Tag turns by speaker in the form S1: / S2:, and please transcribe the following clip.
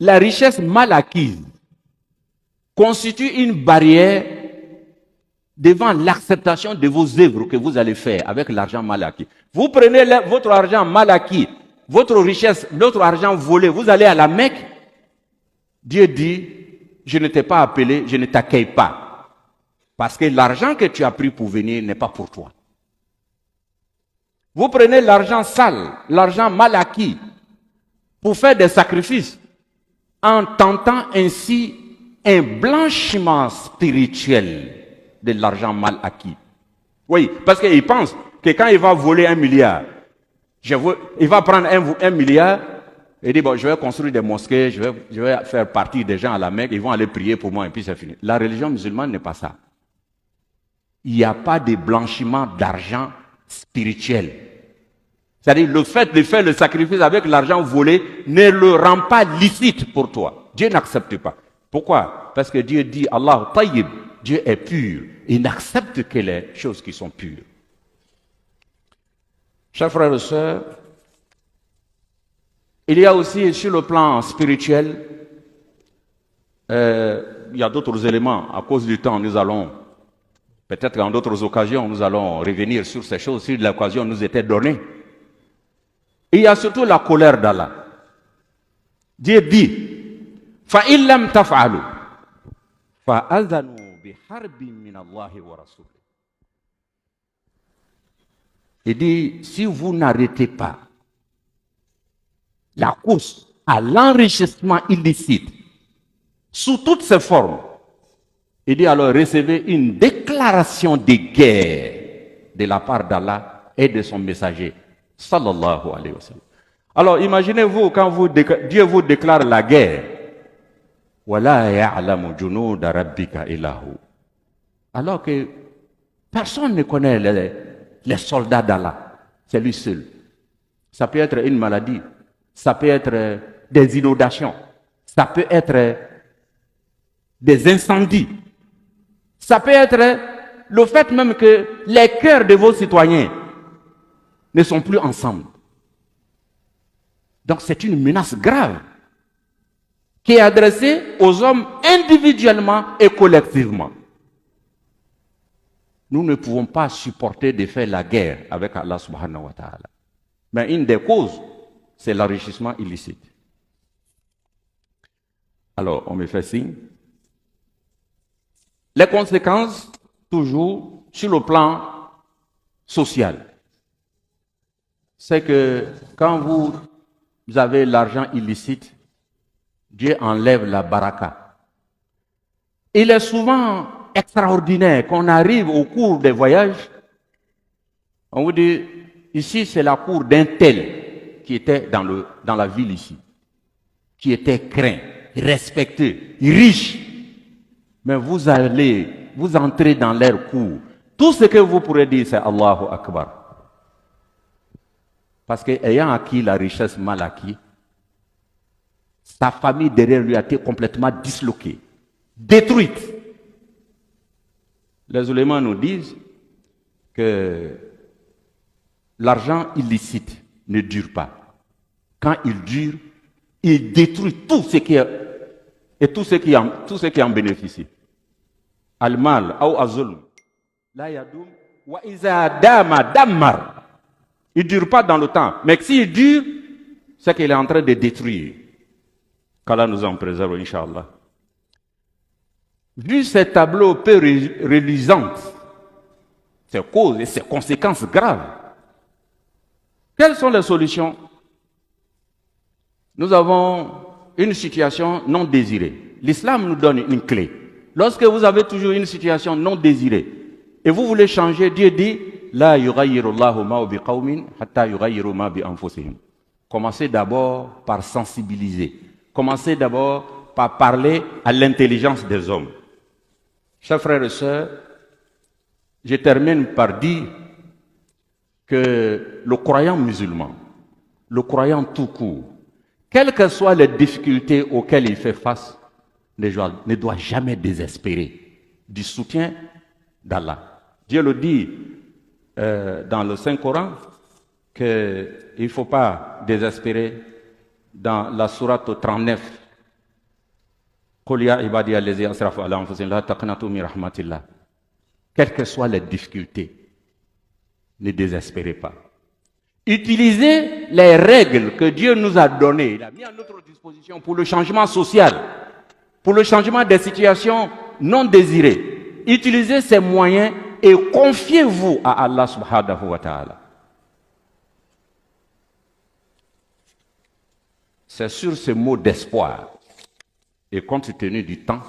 S1: la richesse mal acquise constitue une barrière devant l'acceptation de vos œuvres que vous allez faire avec l'argent mal acquis. Vous prenez votre argent mal acquis, votre richesse, votre argent volé, vous allez à la Mecque. Dieu dit, je ne t'ai pas appelé, je ne t'accueille pas. Parce que l'argent que tu as pris pour venir n'est pas pour toi. Vous prenez l'argent sale, l'argent mal acquis, pour faire des sacrifices, en tentant ainsi un blanchiment spirituel de l'argent mal acquis. Oui, parce qu'il pense que quand il va voler 1 milliard, il va prendre 1 milliard et dire, bon, je vais construire des mosquées, je vais faire partie des gens à la Mecque, ils vont aller prier pour moi et puis c'est fini. La religion musulmane n'est pas ça. Il n'y a pas de blanchiment d'argent spirituel. C'est-à-dire, le fait de faire le sacrifice avec l'argent volé ne le rend pas licite pour toi. Dieu n'accepte pas. Pourquoi? Parce que Dieu dit, Allah tayyib, Dieu est pur. Il n'accepte que les choses qui sont pures. Chers frères et sœurs, il y a aussi sur le plan spirituel, il y a d'autres éléments. À cause du temps, nous allons, peut-être en d'autres occasions, nous allons revenir sur ces choses si l'occasion nous était donnée. Il y a surtout la colère d'Allah. Dieu dit, فَإِن لَمْ تَفْعَلُوا فَأَذَنُوا بِحَرْبٍ مِّنَ اللَّهِ وَرَسُولِهِ. Il dit, si vous n'arrêtez pas la course à l'enrichissement illicite sous toutes ses formes, il dit alors recevez une déclaration de guerre de la part d'Allah et de son messager, sallallahu alayhi wa sallam. Alors imaginez-vous quand Dieu vous déclare la guerre, وَلَا يَعْلَمُ جُنُودَ رَبِّكَ إِلَّا هُ. Alors que personne ne connaît les soldats d'Allah, c'est lui seul. Ça peut être une maladie, ça peut être des inondations, ça peut être des incendies, ça peut être le fait même que les cœurs de vos citoyens ne sont plus ensemble. Donc c'est une menace grave qui est adressée aux hommes individuellement et collectivement. Nous ne pouvons pas supporter de faire la guerre avec Allah subhanahu wa ta'ala. Mais une des causes, c'est l'enrichissement illicite. Alors, on me fait signe. Les conséquences, toujours, sur le plan social, c'est que quand vous avez l'argent illicite, Dieu enlève la baraka. Il est souvent extraordinaire qu'on arrive au cours des voyages, on vous dit, ici c'est la cour d'un tel qui était dans la ville ici, qui était craint, respecté, riche. Mais vous entrez dans leur cour. Tout ce que vous pourrez dire, c'est Allahu Akbar. Parce qu'ayant acquis la richesse mal acquise, sa famille derrière lui a été complètement disloquée, détruite. Les ulémas nous disent que l'argent illicite ne dure pas. Quand il dure, il détruit tout ce qui est, et tout ce qui en bénéficie. Al-mal ou az-zulm la yadoum wa iza dama dammar. Il ne dure pas dans le temps, mais s'il dure, c'est qu'il est en train de détruire. Qu'Allah nous en préserve, Inch'Allah. Vu ces tableaux peu reluisants, ces causes et ces conséquences graves, quelles sont les solutions? Nous avons une situation non désirée. L'islam nous donne une clé. Lorsque vous avez toujours une situation non désirée et vous voulez changer, Dieu dit La yughayyirullahu ma bi qawmin hatta yughayyiru ma bi anfusihim. Commencez d'abord par sensibiliser. Commencez d'abord par parler à l'intelligence des hommes. Chers frères et sœurs, je termine par dire que le croyant musulman, le croyant tout court, quelles que soient les difficultés auxquelles il fait face, ne doit jamais désespérer du soutien d'Allah. Dieu le dit dans le Saint-Coran qu'il ne faut pas désespérer dans la sourate 39 Quelles que soient les difficultés, ne désespérez pas. Utilisez les règles que Dieu nous a données, il a mis à notre disposition pour le changement social, pour le changement des situations non désirées. Utilisez ces moyens et confiez-vous à Allah subhanahu wa ta'ala. C'est sur ce mot d'espoir et compte tenu du temps